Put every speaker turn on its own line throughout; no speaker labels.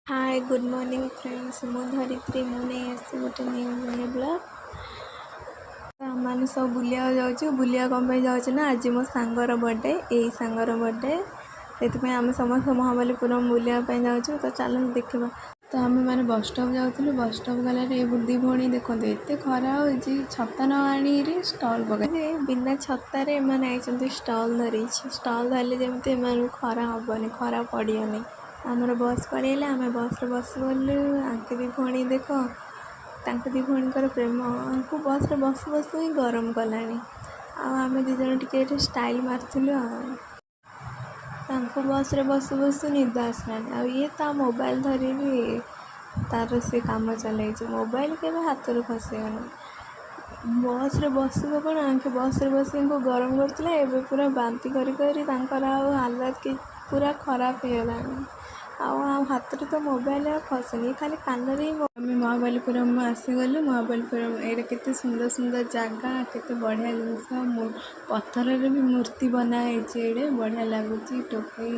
Hi good morning friends मु धरित्री मु नहीं आसी गोटे न्यू मिनी ब्लॉग आम सब बुलिया जाऊँ बुलिया कम जाऊँ ना आज मो सांगर बर्थडे यही सांगर बर्थडे से आम समस्त महाबलीपुरम बुलियापी जाऊँ तो चलो देखा। तो आम मैंने बस स्टॉप जाऊँ बस स्टॉप गला दी भौणी देखो एत खरा हो छता न आनी स्टल पकड़े बिना छतार मैंने आई स्टल धरी स्टल धरले जमी खरा हेनी खरा पड़ोनी आमर बस पड़ेगा आम बस बस गलु आंके दी भौणी देख तांक दी भौणीकर प्रेम आंकु बस बस बस ही गरम कलानी आम दिजन टे स्टाइल मार्लु बस रे बस बस निद आसलानी ये ता मोबाइल धरी तार से काम चल मोबाइल के हाथ रू खसगनी बस रे बस कौन आंके बस रे बस गरम कर पूरा बांती कर हालत कि पूरा खराब होगलानी हाथ तो मोबाइल खसनी खाली कान आम महाबलीपुरम आसीगलु महाबलीपुरम ये केते सुंदर सुंदर जगह केते बढ़िया जिनस पत्थर भी मूर्ति बनाई बढ़िया लगुच टोपी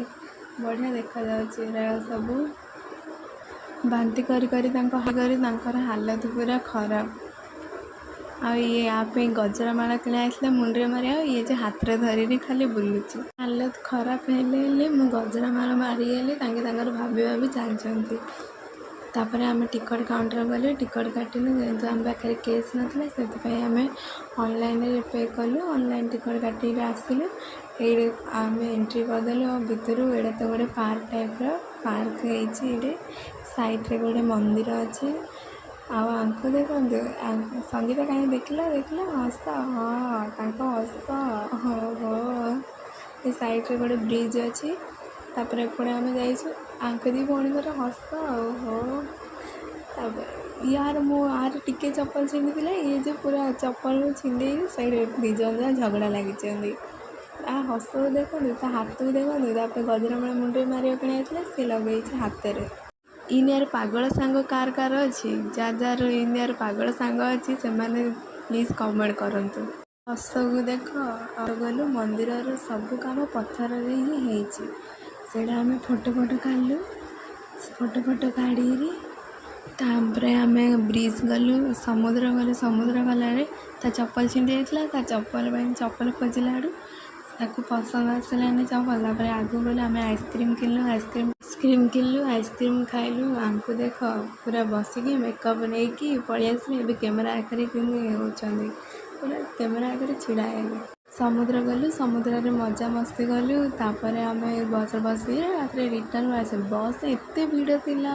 बढ़िया देखा सब बांती कर हालत पूरा खराब ये आप गजरामाला कि आसला मुंडे मारे ये जो हाथ में धरी खाली बुलूची हालत खराब हेले मु गजरामाला मारिगली भाभी भाभी चलती तापर आम टिकट काउंटर गलु टिकट काटिलु जेहेतु आम पाखे कैश नाला से आम ऑनलाइन पे कलु ऑनलाइन टिकट काटिक आसलु ये आम एंट्री करदेलु भितर एड़ा तो गोटे पार्क टाइप पार्क है साइड गोटे मंदिर अच्छे आंको देखो संगीता कहीं देखला हस हाँ हस हो ये साइड रे गोटे ब्रिज अच्छी तापर एपटे आम जाइए आंक दी भौणी हस हो यार यार टिके चप्पल छिंदी ये जो पूरा चप्पल छिंदे सही दिज झगड़ा लगी हस देखो हाथ को देखो गजरामाला मुंडे मारे सी लगे हाथ में इनियार पागल सांग कार कार अच्छी जार इनियार पागल सांग अच्छी से माने प्लीज कमेंट करंतु हस को देख गलु मंदिर सब काम पत्थर ही सेटा आम फोटो फोटो काढ़लु फोटो काढ़ी तापर आम ब्रिज गलु समुद्र गला चप्पल छिंदी जाता चप्पल खोजला ताकू पसंद आसलानी चप्पल आगू गले आम आइसक्रीम किनलु आइसक्रीम आइसक्रीम खाइलु आमको देख पूरा बसिकी मेकअप नहीं कि पलि आसले कैमेरा आगे होती पूरा कैमेरा आगे छिड़ा है समुद्र गलु समुद्र रे मजा मस्ती गलु तापर आम बस बस रिटर्न आस बस एत भिड़ थिला